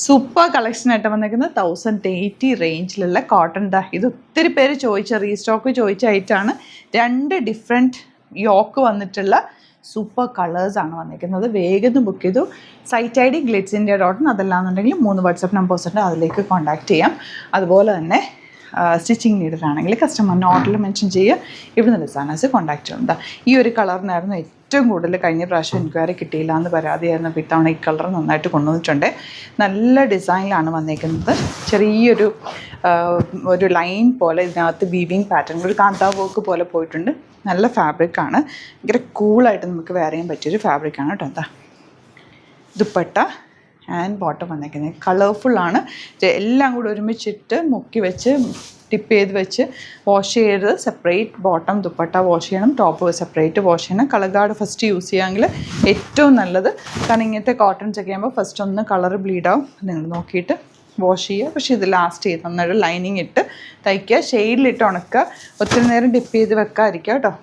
Super collection ആയിട്ട് വന്നിരിക്കുന്നത് 1080 റേഞ്ചിലുള്ള cotton ഇത് ഒത്തിരി പേര് റീസ്റ്റോക്ക് ചോദിച്ച ഐറ്റാണ്. 2 ഡിഫറെൻറ്റ് യോക്ക് വന്നിട്ടുള്ള സൂപ്പർ കളേഴ്സാണ് വന്നിരിക്കുന്നത്. വേഗം ബുക്ക് ചെയ്തു. സൈറ്റ് ഐ ഡി glitzindia.in, അതല്ലാന്നുണ്ടെങ്കിൽ 3 വാട്സപ്പ് നമ്പേഴ്സ് ഉണ്ട്, അതിലേക്ക് കോൺടാക്ട് ചെയ്യാം. അതുപോലെ തന്നെ സ്റ്റിച്ചിങ് നീഡിലാണെങ്കിൽ കസ്റ്റമറിൻ്റെ ഓർഡറിൽ മെൻഷൻ ചെയ്യുക. ഇവിടുന്ന് ഡിസൈനേഴ്സ് കോൺടാക്ട് ചെയ്യുന്നുണ്ട്. ഈ ഒരു കളറിനായിരുന്നു ഏറ്റവും കൂടുതൽ കഴിഞ്ഞ പ്രാവശ്യം എൻക്വയറി കിട്ടിയില്ല എന്ന് പരാതിയായിരുന്നു. അപ്പോൾ ഇത്തവണ ഈ കളർ നന്നായിട്ട് കൊണ്ടുവന്നിട്ടുണ്ട്. നല്ല ഡിസൈനിലാണ് വന്നിരിക്കുന്നത്. ചെറിയൊരു ഒരു ലൈൻ പോലെ ഇതിനകത്ത് വീവിങ് പാറ്റേൺ, ഒരു കാന്താ വർക്ക് പോലെ പോയിട്ടുണ്ട്. നല്ല ഫാബ്രിക്കാണ്. ഭയങ്കര കൂളായിട്ട് നമുക്ക് വെയർ ചെയ്യാൻ പറ്റിയൊരു ഫാബ്രിക്കാണ് കേട്ടോ. എന്താ ദുപ്പട്ട ആൻഡ് ബോട്ടം വന്നേക്കുന്നത് കളർഫുള്ളാണ്. എല്ലാം കൂടി ഒരുമിച്ചിട്ട് മുക്കി വെച്ച് ടിപ്പ് ചെയ്ത് വെച്ച് വാഷ് ചെയ്ത് സെപ്പറേറ്റ് ബോട്ടം ദുപ്പട്ട വാഷ് ചെയ്യണം, ടോപ്പ് സെപ്പറേറ്റ് വാഷ് ചെയ്യണം. കളർ ഗാർഡ് ഫസ്റ്റ് യൂസ് ചെയ്യാമെങ്കിൽ ഏറ്റവും നല്ലത്. കാരണം ഇങ്ങനത്തെ കോട്ടൺസ് ഒക്കെ ആകുമ്പോൾ ഫസ്റ്റ് ഒന്ന് കളർ ബ്ലീഡാവും. നിങ്ങൾ നോക്കിയിട്ട് വാഷ് ചെയ്യുക. പക്ഷേ ഇത് ലാസ്റ്റ് ചെയ്ത് നന്നായിട്ട് ലൈനിങ് ഇട്ട് തയ്ക്കുക. ഷെയ്ഡിലിട്ട് ഉണക്കുക. ഒത്തിരി നേരം ഡിപ്പ് ചെയ്ത് വെക്കാതിരിക്കുക കേട്ടോ.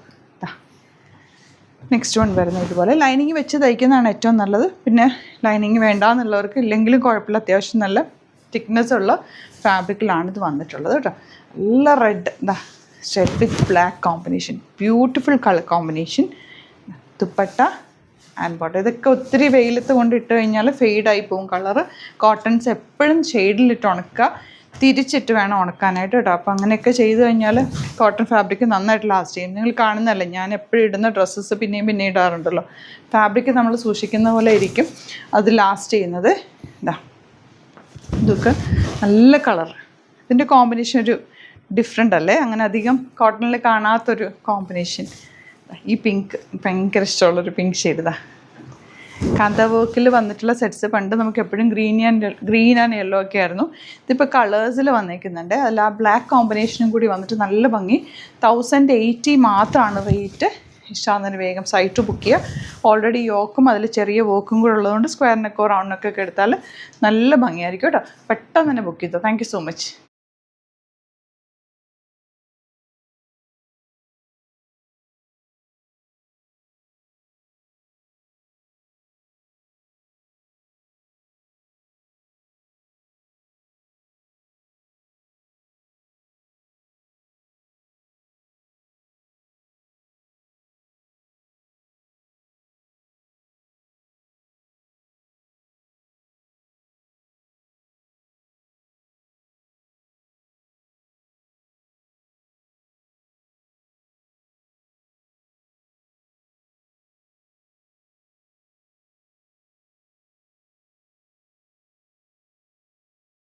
നെക്സ്റ്റ് വൺ വരുന്നത് ഇതുപോലെ ലൈനിങ് വെച്ച് തയ്ക്കുന്നതാണ് ഏറ്റവും നല്ലത്. പിന്നെ ലൈനിങ് വേണ്ടാന്നുള്ളവർക്ക് ഇല്ലെങ്കിലും കുഴപ്പമില്ല. അത്യാവശ്യം നല്ല തിക്നെസ് ഉള്ള ഫാബ്രിക്കിലാണ് ഇത് വന്നിട്ടുള്ളത് കേട്ടോ. നല്ല red read with black combination, beautiful colour combination. Dupatta and bottom. ഇതൊക്കെ ഒത്തിരി വെയിലത്ത് കൊണ്ടിട്ട് കഴിഞ്ഞാൽ ഫെയ്ഡായി പോകും കളറ്. കോട്ടൺസ് എപ്പോഴും ഷെയ്ഡിലിട്ട് ഉണക്കുക, തിരിച്ചിട്ട് വേണം ഉണക്കാനായിട്ട് കേട്ടോ. അപ്പോൾ അങ്ങനെയൊക്കെ ചെയ്ത് കഴിഞ്ഞാൽ കോട്ടൺ ഫാബ്രിക് നന്നായിട്ട് ലാസ്റ്റ് ചെയ്യും. നിങ്ങൾ കാണുന്നതല്ലേ, ഞാൻ എപ്പോഴും ഇടുന്ന ഡ്രസ്സസ് പിന്നെയും പിന്നെ ഇടാറുണ്ടല്ലോ. ഫാബ്രിക് നമ്മൾ സൂക്ഷിക്കുന്ന പോലെ ഇരിക്കും അത് ലാസ്റ്റ് ചെയ്യുന്നത്. ഇതൊക്കെ നല്ല കളർ. ഇതിൻ്റെ കോമ്പിനേഷൻ ഒരു ഡിഫറെൻ്റ് അല്ലേ, അങ്ങനെ അധികം കോട്ടണിൽ കാണാത്തൊരു കോമ്പിനേഷൻ. ഈ പിങ്ക് ഭയങ്കര ഇഷ്ടമുള്ളൊരു പിങ്ക് ഷെയ്ഡ്. കാന്താ വർക്കിൽ വന്നിട്ടുള്ള സെറ്റ്സ് പണ്ട് നമുക്ക് എപ്പോഴും ഗ്രീൻ ആൻഡ് യെല്ലോ ഒക്കെ ആയിരുന്നു. ഇതിപ്പോൾ കളേഴ്സിൽ വന്നിരിക്കുന്നുണ്ട്. അതിൽ ആ ബ്ലാക്ക് കോമ്പിനേഷനും കൂടി വന്നിട്ട് നല്ല ഭംഗി. 1080 മാത്രമാണ് റേറ്റ്. ഇഷ്ടമാകുന്നതിന് വേഗം സൈറ്റ് ബുക്ക് ചെയ്യുക. ഓൾറെഡി യോക്കും അതിൽ ചെറിയ വർക്കും കൂടെ ഉള്ളതുകൊണ്ട് സ്ക്വയർ നെക്കോ റൗണ്ട് നെക്കൊക്കെ എടുത്താൽ നല്ല ഭംഗിയായിരിക്കും കേട്ടോ. പെട്ടെന്ന് തന്നെ ബുക്ക് ചെയ്തോ. Thank you so much.